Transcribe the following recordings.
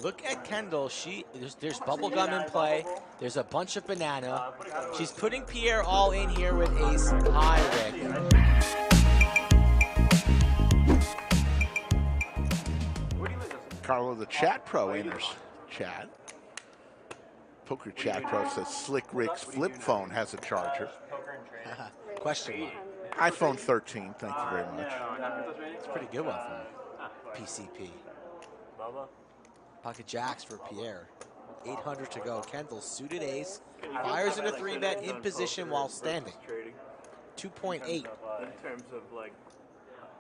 Look at Kendall. There's bubble gum in play. There's a bunch of banana. She's putting Pierre all in here with ace high, Rick. Carlo, the chat pro enters chat. Poker Chat Pro says Slick Rick's flip phone has a charger. Question mark. iPhone 13, thank you very much. It's a pretty good one from PCP. Pocket jacks for Pierre. 800 to go. Kendall suited ace. Fires into 3-bet in position while standing. 2.8. In terms of like,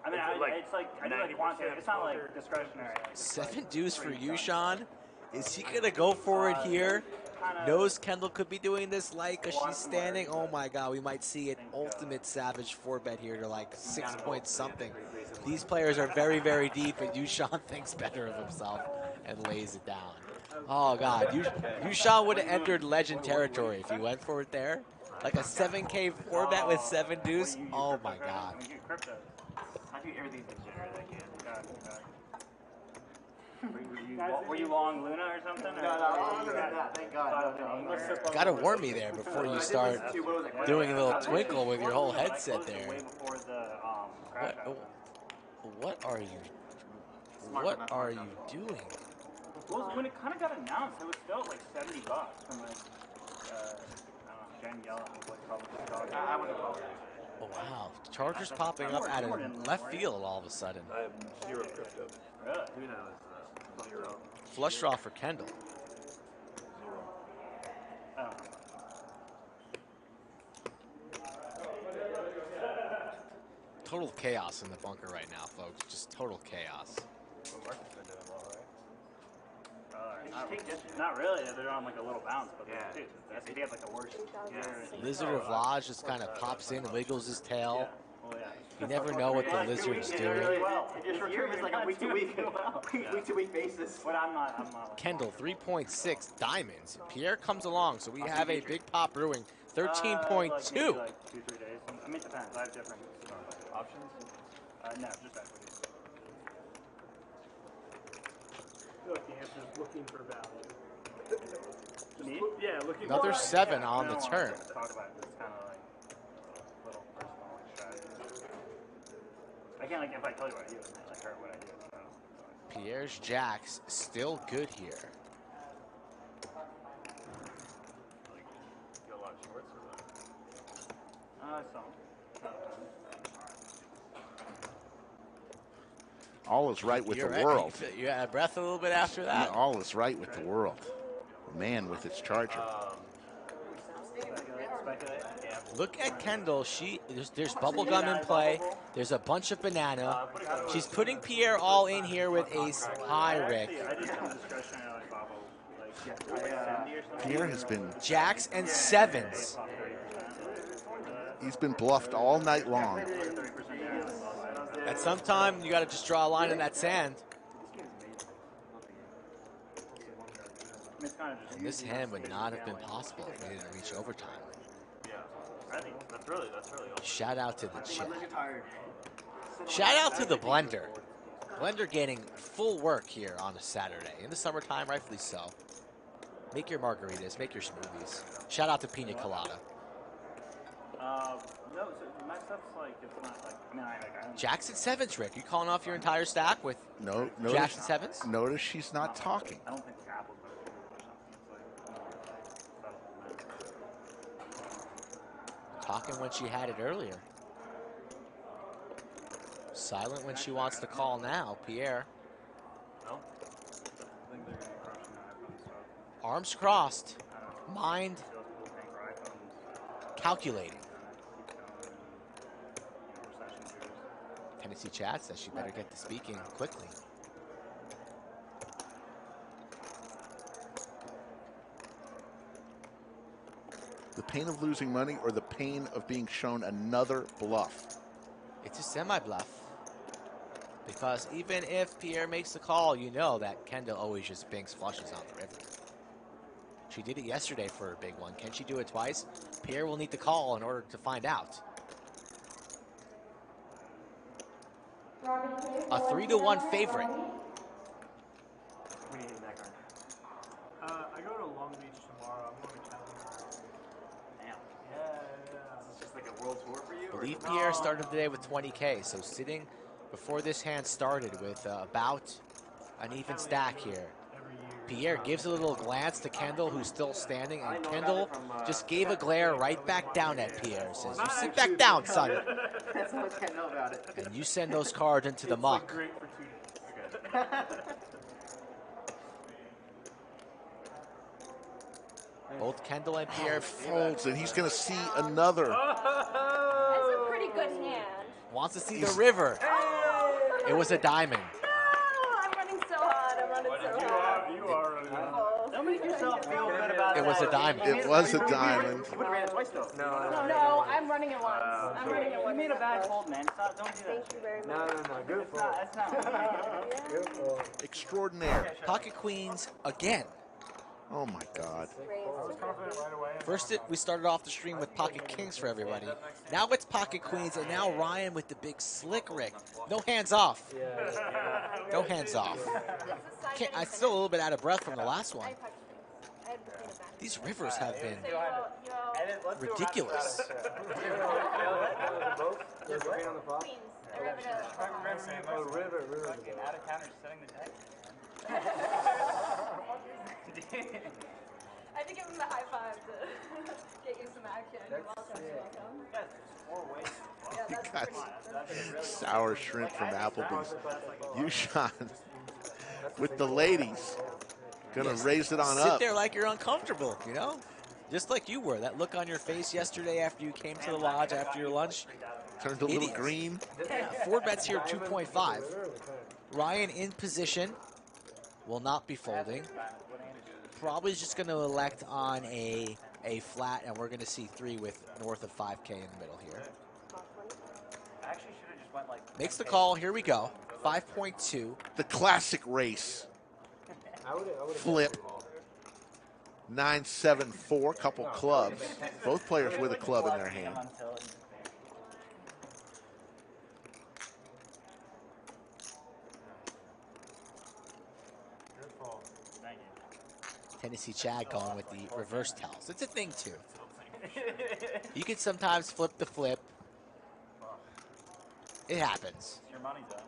I mean, it's like, I do like quantitative. It's not like discretionary. 7 deuce for you, Sean. Is he going to go for it here? Knows Kendall could be doing this light because she's standing. Oh my God, we might see an ultimate savage 4-bet here to like 6 point something. These players are very, very deep, and Yushan thinks better of himself and lays it down. Oh God, Yushan would have entered legend territory if he went for it there. Like a 7K 4-bet with 7 deuce. Oh my God. How do you air these things? Were you long Luna or something? No, thank God. Gotta warn me there before you start doing a little twinkle with your whole headset there. What are you doing? Well, when it kind of got announced, it was still like $70 from the Jen Yellen, I wouldn't call it. Oh wow, Chargers popping up out of left field all of a sudden. I have 0 crypto. Really? Who knows? 0. Flush draw for Kendall. 0. Total chaos in the bunker right now, folks. Just total chaos. Not really. They're on like a little bounce, but dude, they have like the worst. Lizard of Lodge just kind of pops in, wiggles his tail. You never know what the lizard's doing. Your short term is like a week-to-week basis. But I'm not. Kendall, 3.6 diamonds. Pierre comes along, so we have a big pop brewing. 13.2. Like 2-3 days. I mean, it depends. I have different options. No, just equity. I feel like the answer is looking for value. Me? Yeah, looking Another for 7 on the turn. Talk about it. It's kind of like little personal strategy. I can't, like, if I tell you what I do, it's not like hurt what I do. So. Pierre's jacks still good here. Get a lot of shorts or what? Some. All is right with the world. You out of breath a little bit after that? All is right with the world. Man with its charger. Look at Kendall. There's bubble gum in play. There's a bunch of banana. She's putting Pierre all in here with ace high, Rick. Pierre has been Jacks and 7s. He's been bluffed all night long. At some time, you got to just draw a line in that sand. And this hand would not have been possible if we didn't reach overtime. I think that's really awesome. Shout out to the chat. Shout out to the blender. Blender getting full work here on a Saturday. In the summertime, rightfully so. Make your margaritas, make your smoothies. Shout out to Pina Colada. No, so my stuff's like, it's not like, I mean, I don't. Jacks and 7s, Rick. You calling off your entire stack with Jacks and 7s? Notice she's not talking. I don't think the Apple's or something. Talking when she had it earlier. Silent when she wants to call now, Pierre. No? Arms crossed. Mind calculating. Tennessee chat says she better get to speaking quickly. The pain of losing money or the pain of being shown another bluff? It's a semi-bluff. Because even if Pierre makes the call, you know that Kendall always just banks flushes on the river. She did it yesterday for a big one. Can she do it twice? Pierre will need to call in order to find out. A 3-to-1 favorite. I go to Long Beach tomorrow. I'm going to California. Damn. Yeah. It's just like a world tour for you? I Or believe is it- Pierre started the day with 20K, so sitting before this hand started with about an even stack here. Every year. Pierre gives a little glance to Kendall, who's still standing, and Kendall just gave a glare right back down at Pierre. Says, "You sit back down, son, That's how much I know about it. and you send those cards into the It's like muck." great for 2 days. Both Kendall and Pierre Folds, and he's going to see another. That's a pretty good hand. wants to see the river. It was a diamond. No, I'm running so hard. I'm running so hard. You are really Oh, Don't make yourself feel good about It was that. a diamond. It was a diamond. You would have ran it twice, though. No, I'm running it once. I'm running it You once. made a bad hold, man. Stop, don't do that. Thank you very much. No. Good It's not, that's not Extraordinaire. Pocket queens again. Oh my God. confident right away. First, we started off the stream with pocket kings for everybody. Now it's pocket queens, and now Ryan with the big slick Rick. No hands off. No hands off. I'm still a little bit out of breath from the last one. These rivers have been ridiculous. out of counter setting the deck. I had to give him the high five to get you some action. You're welcome. You're welcome. Yeah, that's Got pretty. sour shrimp from Applebee's. Yushan with the ladies. Gonna raise it on Sit up. there like you're uncomfortable, you know? Just like you were. That look on your face yesterday after you came to the lodge after your lunch. Turned a little Idiot. green. Yeah, 4 bets here, 2.5. Ryan in position. Will not be folding. Probably just going to elect on a flat, and we're going to see 3 with north of 5K in the middle here. I actually should have just went like. Makes the call. Here we go. 5.2. The classic race. Flip. 9-7-4. Couple clubs. Both players with a club in their hand. Thank you. Tennessee Chad going with the reverse tells. It's a thing, too. You can sometimes flip the flip. It happens. Your money's up.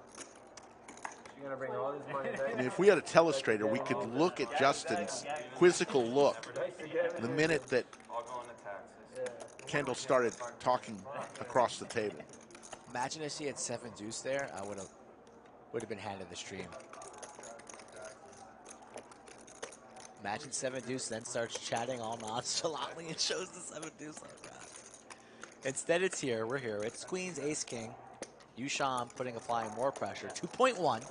You're gonna bring all this money I back. mean, if we had a telestrator, we could look at Justin's quizzical look the minute that Kendall started talking across the table. Imagine if he had 7 deuce there. I would have been handed the stream. Imagine 7 deuce, then starts chatting all nonchalantly and shows the 7 deuce. Oh God. Instead, it's here. We're here. It's queens, ace, king. Yushan applying more pressure. 2.1.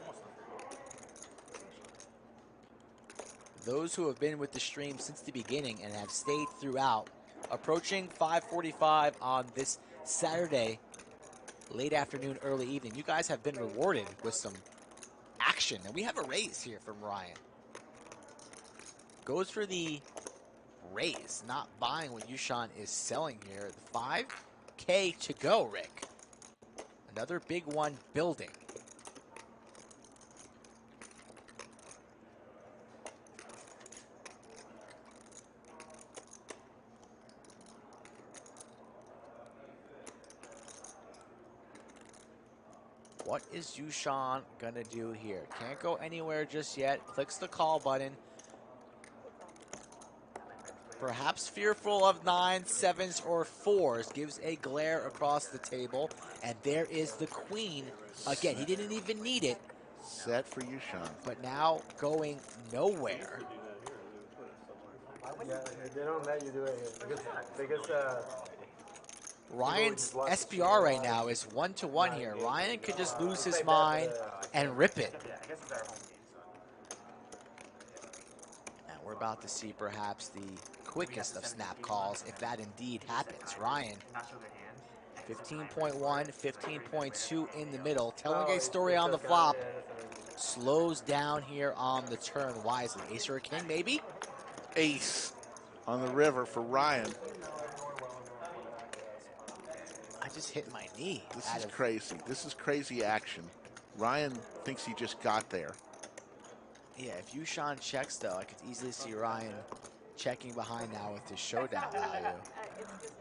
Those who have been with the stream since the beginning and have stayed throughout, approaching 5:45 on this Saturday, late afternoon, early evening. You guys have been rewarded with some action, and we have a raise here from Ryan. Goes for the raise, not buying what Yushan is selling here. 5K to go, Rick. Another big one building. What is Yushan gonna do here? Can't go anywhere just yet. Clicks the call button. Perhaps fearful of 9s, 7s, or 4s. Gives a glare across the table. And there is the queen. Again, he didn't even need it. Set for Yushan. But now going nowhere. Yeah, they don't let you do it because Ryan's SPR right now is 1-1 here. Ryan could just lose his mind and rip it. Yeah, I guess it's our home game. And we're about to see perhaps the quickest of snap calls if that indeed happens. Ryan, Not show the hand. 15.1, 15.2 in the middle. Telling a story on the flop. Slows down here on the turn wisely. Ace or a king, maybe? Ace on the river for Ryan. I just hit my knee. This is crazy. This is crazy action. Ryan thinks he just got there. Yeah, if Yushan checks, though, I could easily see Ryan checking behind now with his showdown value. It's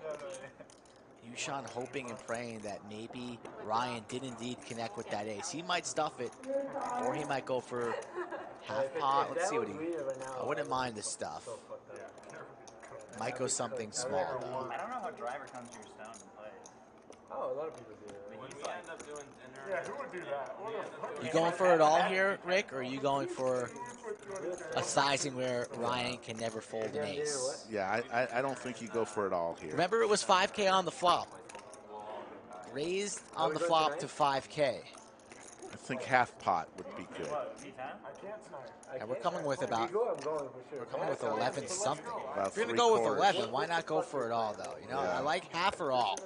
just Yushan hoping and praying that maybe Ryan did indeed connect with that ace. He might stuff it, or he might go for half pot. Let's see what he... I wouldn't mind this stuff. Might go something small, though. I don't know how driver comes to your stone and plays. Oh, a lot of people do it. When we end up doing dinner, Yeah, who would do that? You going for it all here, Rick, or are you going for a sizing where Ryan can never fold an ace? Yeah, I don't think you go for it all here. Remember, it was 5K on the flop. Raised on the flop to 5K. I think half pot would be good. what, V10? I can't tonight. And we're coming with about... I'm going for sure. We're coming with 11 something. About If you're gonna three go with quarters. 11, why not go for it all though? You know, Yeah. I like half or all.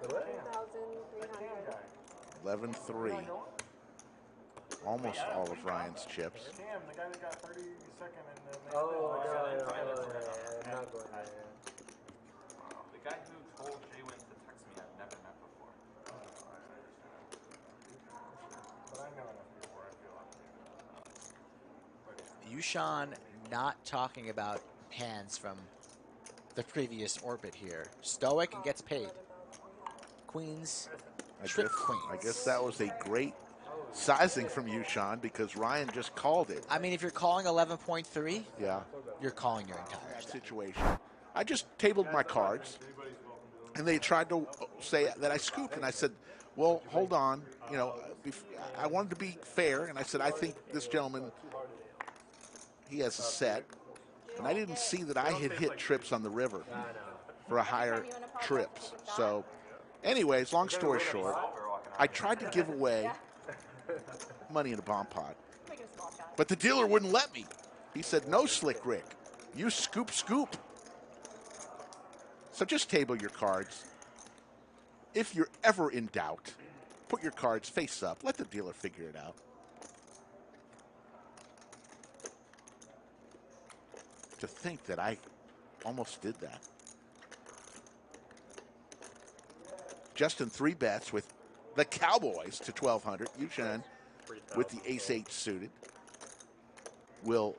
3,300. 11-3. Almost all of Ryan's chips. Damn, the guy that got 32nd in the... Oh, no, I'm not going there. The guy who told Jay Wentz to text me, I've never met before. But I know enough people where I feel like... Yushan not talking about hands from the previous orbit here. Stoic and gets paid. Queens, trip queens. I guess that was a great sizing from Yushan because Ryan just called it. I mean, if you're calling 11.3, Yeah, you're calling your entire that stack. situation. I just tabled my cards, and they tried to say that I scooped, and I said, well, hold on. You know, I wanted to be fair, and I said, I think this gentleman, he has a set. And I didn't see that I had hit trips on the river for a higher trips. So, anyways, long story short, I tried to give away money in a bomb pot, but the dealer wouldn't let me. He said, no, Slick Rick, you scoop. So just table your cards. If you're ever in doubt, put your cards face up. Let the dealer figure it out. To think that I almost did that. Justin 3 bets with the Cowboys to 1,200. Yushan with the ace-8 suited will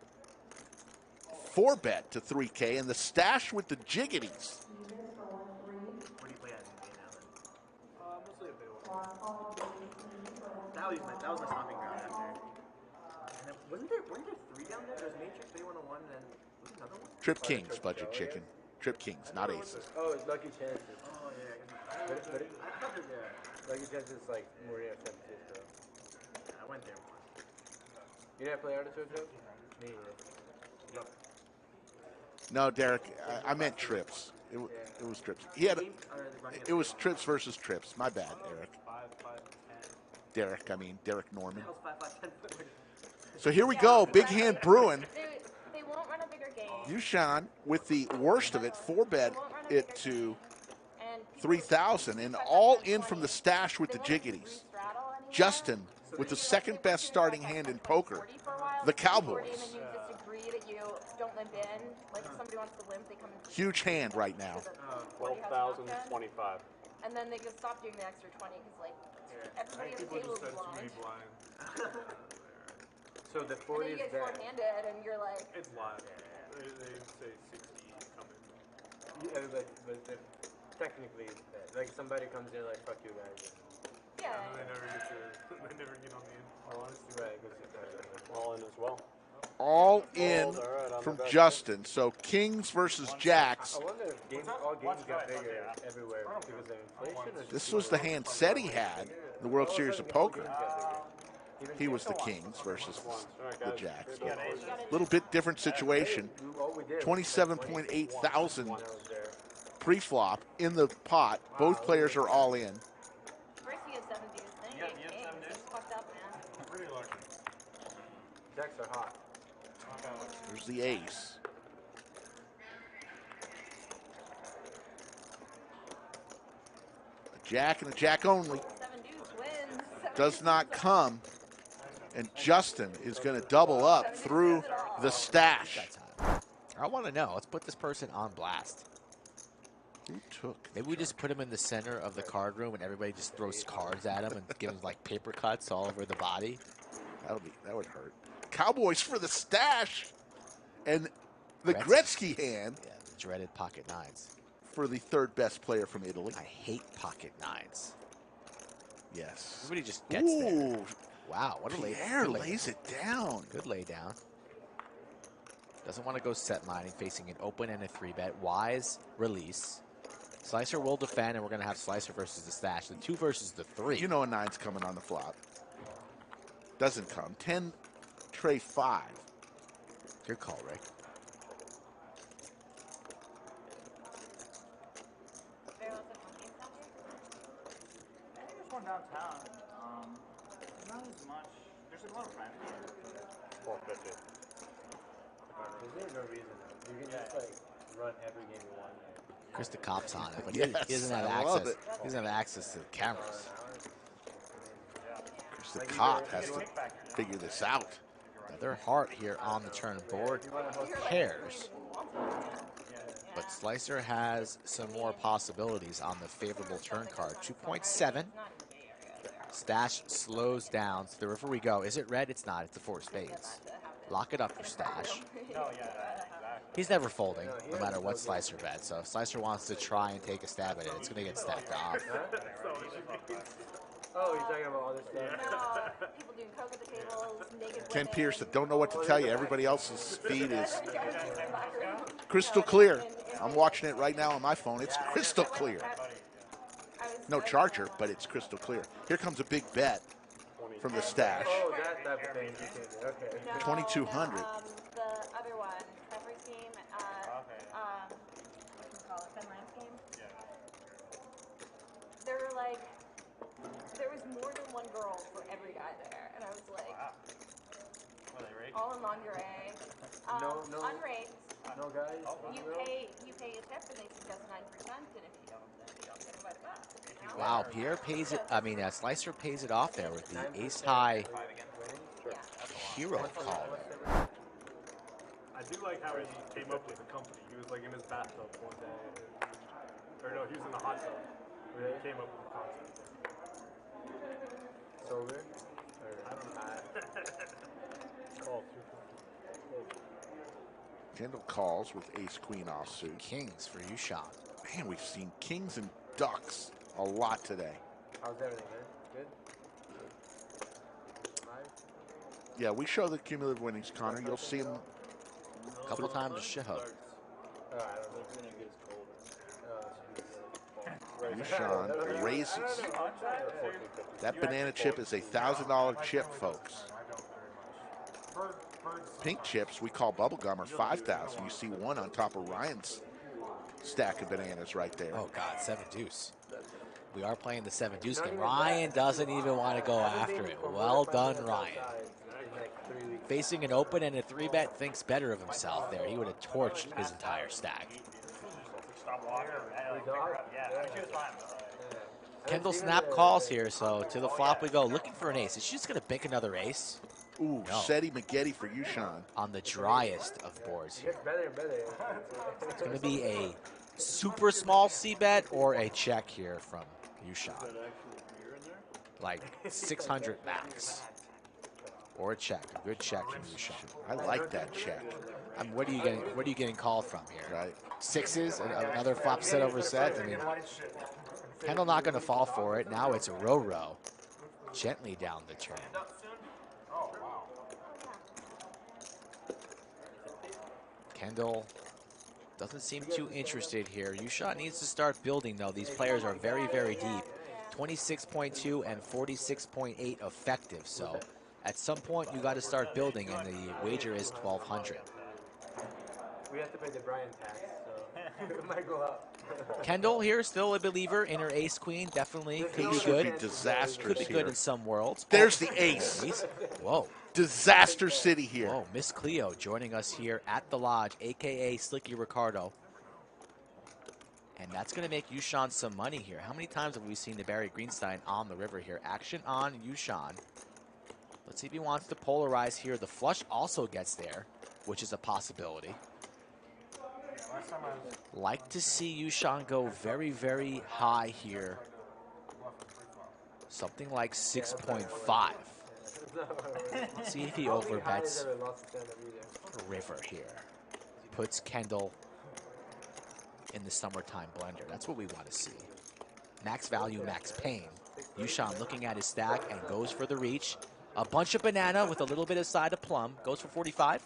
4 bet to 3K, and the stash with the Jiggities. What do you play at in now then? Mostly a bit. That was my stomping ground after. And then, weren't there 3 down there? There was Matrix, Bay 101, and then was there another one? Trip Kings, Budget Chicken. Trip Kings, not aces. Oh, it's Lucky Chances. Oh, yeah. But it, I thought that, yeah. Lucky Chances is like Maria San Francisco. I went there once. You didn't play Artichoke Joe? Me either. No, Derek, I meant trips. It was trips. He had it was trips versus trips. My bad, Eric. 5, 10. Derek Norman. That was 5, 5, 10. So here we go. Big hand brewing. They won't run a bigger game. Yushan with the worst of it, 4 bet it to 3,000, and all in from the stash with the Jiggities. Justin with the second best starting hand in poker, the Cowboys. And then you disagree that you don't limp in. Like if somebody wants to limp, they come in. Huge hand right now. 12,025. And then they just stop doing the extra 20 because like everybody at the table is blind. So the And 40 then you is get that. short-handed and you're like, It's live. They say 60 coming. Yeah, but technically it's that. Like somebody comes in like, fuck you guys. yeah. They never get on the in. Honestly. Right, because it's All in as well. All in from Justin. So Kings versus Jacks. I wonder if all games got bigger everywhere because of inflation. Or This was the hand set he had in the World Series of Poker. He was the Kings versus the Jacks. A little bit different situation. 27.8 thousand pre-flop in the pot. Both players are all in. First you get 7 dudes, then you get 8 games. It's fucked up, man. Pretty lucky. Jacks are hot. There's the ace. A jack and a jack only. 7 dudes wins. 7 Does dudes not wins. come. And Justin is going to double up through the stash. That's hot. I want to know. Let's put this person on blast. Who took? Maybe we just put him in the center of the card room and everybody just throws cards at him and give him like paper cuts all over the body. That would hurt. Cowboys for the stash. And the Gretzky hand Yeah, the dreaded pocket nines. for the third best player from Italy. I hate pocket nines. Yes. Everybody just gets there. Ooh, Wow, what a lay Pierre good lay lays it down. Good lay down. Doesn't want to go set mining, facing an open and a 3-bet. Wise release. Slicer will defend, and we're going to have Slicer versus the stash. The 2 versus the 3. You know a 9's coming on the flop. Doesn't come. 10, tray 5. Good call, Rick. I think there's one downtown. Not as much. There's a lot of friends here. 450. There's no reason though. You can just like run every game you want. Chris the Cop's on it, but Yes, he doesn't have I love access. it. He doesn't have access to the cameras. Chris the cop has to figure this out. Another heart here on the turn board. Pairs. But Slicer has some more possibilities on the favorable turn card. 2.7. Stash slows down. To the river we go. Is it red? It's not. It's the 4 spades. Lock it up for Stash. He's never folding, no matter what Slicer bets. So if Slicer wants to try and take a stab at it, it's going to get stacked off. Oh, you're talking about all this stuff? No, people doing coke at the tables, naked Ken women. Pearson, don't know what to tell you. Everybody else's feed is crystal clear. I'm watching it right now on my phone. It's crystal clear. No charger, but it's crystal clear. Here comes a big bet from the stash. Oh, that type of thing. Okay. No, 2,200. The other one, Pepper's game, what do you call it, Ben Rams game? There were like, there was more than one girl for every guy there, and I was like, all in lingerie, No. unraped. No guys? You pay a tip, and they suggest 9%, and if you don't, then you don't get invited back. You know? Wow, Pierre pays it. I mean, Slicer pays it off there with the ace high Yeah. hero call. I do like how he came up with the company. He was like in his bathtub one day. Or no, he was in the hot tub. Where he came up with the concept. Sober? I don't know. Call 250. Kendall calls with ace queen offsuit. Kings for you, Sean. Man, we've seen kings and ducks a lot today. How's everything, man? Good? Yeah, we show the cumulative winnings, Connor. You'll see them. A couple times a show. Oh, I don't know. Yushan raises. That banana chip is a $1,000 chip, folks. Pink chips we call bubblegum are $5,000. You see one on top of Ryan's stack of bananas right there. Oh, God, 7 deuce. We are playing the 7 deuce game. Ryan doesn't even want to go after it. Well done, Ryan. Facing an open and a 3-bet, thinks better of himself there. He would have torched his entire stack. Kendall snap calls here, so to the flop we go. Looking for an ace. Is she just going to bank another ace? Ooh, No. Seti Maggette for Yushan. On the driest of boards here. It's better and better. It's going to be a super small C-bet or a check here from Yushan. Like 600 max. Or a check, a good check from Yushan. I like that check. What are you getting called from here? Right. Sixes, another flop set over set. I mean, Kendall not going to fall for it. Now it's a row. Gently down the turn. Kendall doesn't seem too interested here. Yushan needs to start building, though. These players are very, very deep. 26.2 and 46.8 effective. So at some point, you got to start building, and the wager is 1,200. We have to pay the Brian tax, so it might go up. Kendall here, still a believer in her ace queen. Definitely could be Ace would be good. disastrous Could be good here. in some worlds. There's the ace. Whoa. Disaster city here. Oh, Miss Cleo joining us here at the lodge, a.k.a. Slicky Ricardo. And that's going to make Yushan some money here. How many times have we seen the Barry Greenstein on the river here? Action on Yushan. Let's see if he wants to polarize here. The flush also gets there, which is a possibility. Like to see Yushan go very, very high here. Something like 6.5. See if he I don't think Heidi's overbets ever lost a stand-up either. river here. Puts Kendall in the summertime blender. That's what we want to see. Max value, max pain. Yushan looking at his stack and goes for the reach. A bunch of banana with a little bit of side of plum. Goes for 45.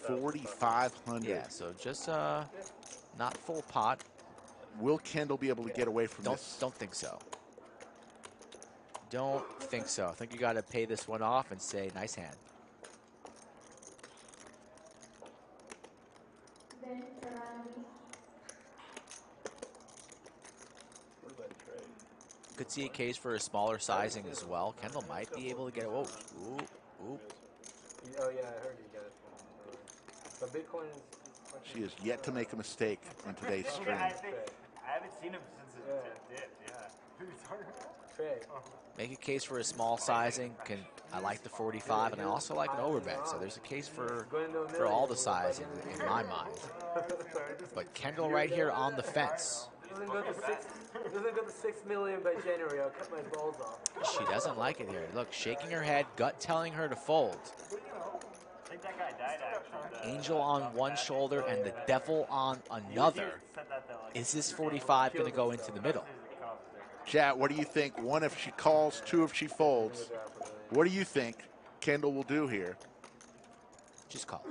4,500. Yeah, so just not full pot. Will Kendall be able to get away from Don't this? think so. Don't think so. I think you got to pay this one off and say nice hand. Could see a case for a smaller sizing as well. Kendall might be able to get. Oh, ooh. Oh yeah, I heard you got it. But Bitcoin is. She has yet to make a mistake on today's stream. I haven't seen him since it did. Yeah. Who are you talking about? Trey. Make a case for a small sizing. I like the 45, and I also like an overbet. So there's a case for all the sizing in my mind. But Kendall right here on the fence. Doesn't go to 6 million by January. I'll cut my balls off. She doesn't like it here. Look, shaking her head, gut telling her to fold. I think that guy died actually. Angel on one shoulder and the devil on another. Is this 45 going to go into the middle? Chat, what do you think? One if she calls, two if she folds. What do you think Kendall will do here? Just call.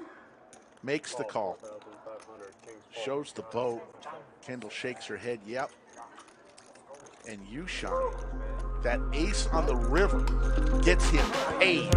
Makes the call. Shows the boat. Kendall shakes her head, yep. And Yushan, that ace on the river gets him paid.